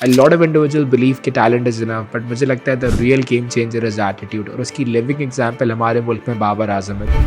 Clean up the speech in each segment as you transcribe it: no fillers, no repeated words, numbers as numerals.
A lot of individual believe कि talent is enough, but मुझे लगता है the real game changer is attitude, और उसकी लिविंग एग्जांपल हमारे मुल्क में बाबर आज़म है,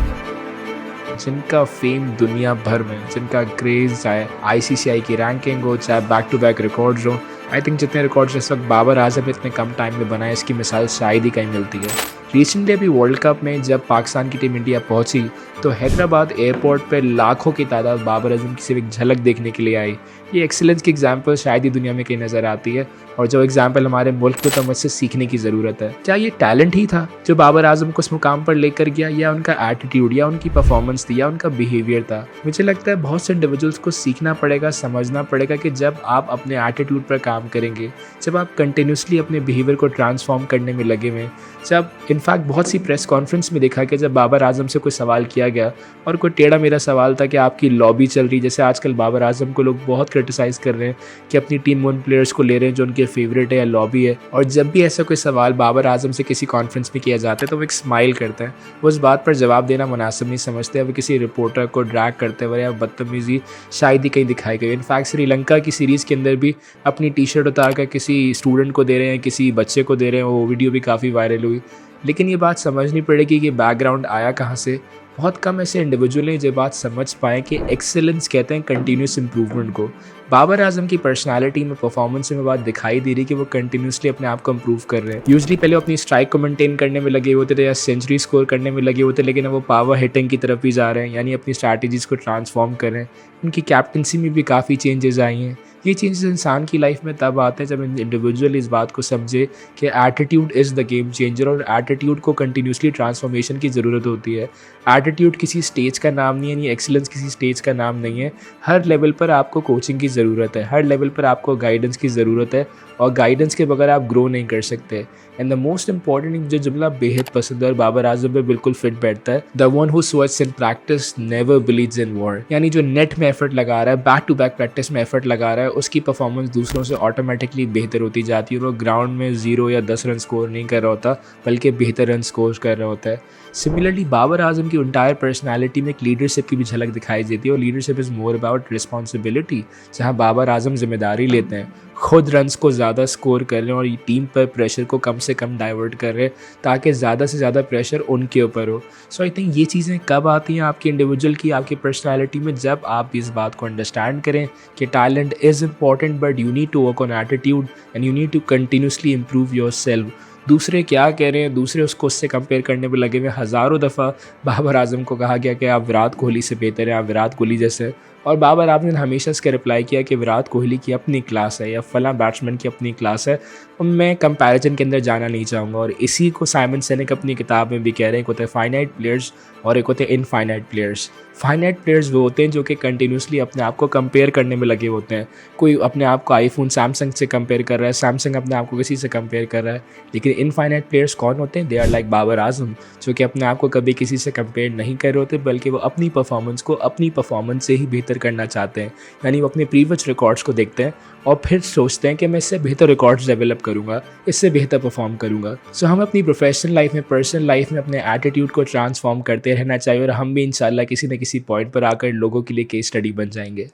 जिनका फेम दुनिया भर में, जिनका क्रेज़ चाहे आईसीसीआई की रैंकिंग हो, चाहे बैक टू बैक रिकॉर्ड्स हो। आई थिंक जितने रिकॉर्ड्स इस वक्त बाबर आज़म इतने कम टाइम में बनाए, इसकी मिसाल शायद ही कहीं मिलती है। रिसेंटली अभी वर्ल्ड कप में जब पाकिस्तान की टीम इंडिया पहुंची, तो हैदराबाद एयरपोर्ट पर लाखों की तादाद बाबर आज़म की सिर्फ एक झलक देखने के लिए आई। ये एक्सीलेंस की एग्जाम्पल शायद ही दुनिया में कहीं नज़र आती है, और जो एग्जाम्पल हमारे मुल्क को तो मुझसे सीखने की ज़रूरत है। क्या ये टैलेंट ही था जो बाबर आज़म को उस मुकाम पर लेकर गया, या उनका एटीट्यूड, या उनकी परफॉर्मेंस थी, या उनका बिहेवियर था? मुझे लगता है बहुत से इंडिविजुअल्स को सीखना पड़ेगा, समझना पड़ेगा कि जब आप अपने एटीट्यूड पर काम करेंगे, जब आप कंटिन्यूसली अपने बिहेवियर को ट्रांसफॉर्म करने में लगे हुए, जब इनफैक्ट बहुत सी प्रेस कॉन्फ्रेंस में देखा कि जब बाबर आज़म से कोई सवाल किया गया और कोई टेढ़ा मेरा सवाल था कि आपकी लॉबी चल रही, जैसे आजकल बाबर आज़म को लोग बहुत क्रिटिसाइज़ कर रहे हैं कि अपनी टीम में उन प्लेयर्स को ले रहे हैं जो उनके फेवरेट है या लॉबी है, और जब भी ऐसा कोई सवाल बाबर आज़म से किसी कॉन्फ्रेंस में किया जाता है तो वो एक स्माइल करते हैं। वो उस बात पर जवाब देना मुनासिब नहीं समझते, वो किसी रिपोर्टर को ड्रैग करते हुए या बदतमीज़ी शायद ही कहीं दिखाई गई। इनफैक्ट श्रीलंका की सीरीज़ के अंदर भी अपनी टी शर्ट उतार कर किसी स्टूडेंट को दे रहे हैं, किसी बच्चे को दे रहे हैं, वो वीडियो भी काफ़ी वायरल हुई। लेकिन ये बात समझनी पड़ेगी कि बैकग्राउंड आया कहाँ से। बहुत कम ऐसे इंडिविजुअल हैं जो बात समझ पाएँ कि एक्सेलेंस कहते हैं कंटिन्यूस इम्प्रूवमेंट को। बाबर आज़म की पर्सनालिटी में, परफॉर्मेंस में बात दिखाई दे रही कि वो कंटिन्यूसली अपने आप को इम्प्रूव कर रहे हैं। यूजुअली पहले वो अपनी स्ट्राइक को मेंटेन करने में लगे होते थे या सेंचुरी स्कोर करने में लगे होते, लेकिन अब वो पावर हिटिंग की तरफ भी जा रहे हैं, यानी अपनी स्ट्रैटेजीज़ को ट्रांसफॉर्म कर रहे हैं। उनकी कैप्टनसी में भी काफ़ी चेंजेस आई हैं। ये चेंजेस इंसान की लाइफ में तब आते हैं जब इंडिविजुअल इस बात को समझे कि attitude is the game changer, और एटीट्यूड को कंटिन्यूसली ट्रांसफॉर्मेशन की ज़रूरत होती है। एटीट्यूड किसी स्टेज का नाम नहीं है, यानी एक्सीलेंस किसी स्टेज का नाम नहीं है। हर लेवल पर आपको कोचिंग की ज़रूरत है, हर लेवल पर आपको गाइडेंस की ज़रूरत है, और गाइडेंस के बगैर आप ग्रो नहीं कर सकते। एंड द मोस्ट इंपॉर्टेंट जो जुमला बेहद पसंद है और बाबर आज़म पे बिल्कुल फिट बैठता है, the one who sweats in practice never believes in war. यानी जो नेट में एफर्ट लगा रहा है, बैक टू बैक प्रैक्टिस में एफर्ट लगा रहा है, उसकी परफॉर्मेंस दूसरों से ऑटोमेटिकली बेहतर होती जाती है, और वो ग्राउंड में 0 या 10 रन स्कोर नहीं कर रहा होता, बल्कि बेहतर रन स्कोर कर रहा होता है। सिमिलरली बाबर आज़म की इंटायर पर्सनैलिटी में एक लीडरशिप की भी झलक दिखाई देती है, और leadership is more about responsibility. जहाँ बाबर आज़म जिम्मेदारी लेते हैं, खुद रन्स को ज़्यादा स्कोर कर रहे हैं और टीम पर प्रेशर को कम से कम डाइवर्ट कर रहे हैं, ताकि ज़्यादा से ज़्यादा प्रेशर उनके ऊपर हो। सो आई थिंक ये चीज़ें कब आती हैं आपकी इंडिविजुअल की, आपकी पर्सनैलिटी में, जब आप इस बात को अंडरस्टैंड करें कि talent is important, but you need to work on attitude and you need to continuously improve yourself. दूसरे क्या कह रहे हैं, दूसरे उसको उससे कंपेयर करने में लगे हुए। हज़ारों दफ़ा बाबर आज़म को कहा गया कि आप विराट कोहली से बेहतर हैं, आप विराट कोहली जैसे, और बाबर आज़म ने हमेशा इसका रिप्लाई किया कि विराट कोहली की अपनी क्लास है, या फलां बैट्समैन की अपनी क्लास है, और मैं कंपैरिजन के अंदर जाना नहीं चाहूँगा। और इसी को साइमन सिनेक अपनी किताब में भी कह रहे हैं, एक होते हैं फाइनाइट प्लेयर्स और एक होते हैं इनफाइनाइट प्लेयर्स। फाइनाइट प्लेयर्स वो होते हैं जो कि कंटिन्यूसली अपने आप को कंपेयर करने में लगे होते हैं। कोई अपने आप को आईफोन सैमसंग से कंपेयर कर रहा है, सैमसंग अपने आप को किसी से कंपेयर कर रहा है। लेकिन इनफाइनाइट प्लेयर्स कौन होते हैं? दे आर लाइक बाबर आज़म, जो कि अपने आप को कभी किसी से कंपेयर नहीं कर रहे होते, बल्कि वो अपनी परफॉर्मेंस को अपनी परफॉर्मेंस से ही बेहतर करना चाहते हैं। यानी वो अपने प्रीवियस रिकॉर्ड्स को देखते हैं और फिर सोचते हैं कि मैं इससे बेहतर रिकॉर्ड्स डेवलप करूँगा, इससे बेहतर परफॉर्म करूँगा। सो हम अपनी प्रोफेशनल लाइफ में, पर्सनल लाइफ में अपने एटीट्यूड को ट्रांसफॉर्म करते रहना चाहिए, और हम भी इंशाल्लाह किसी न किसी पॉइंट पर आकर लोगों के लिए केस स्टडी बन जाएंगे।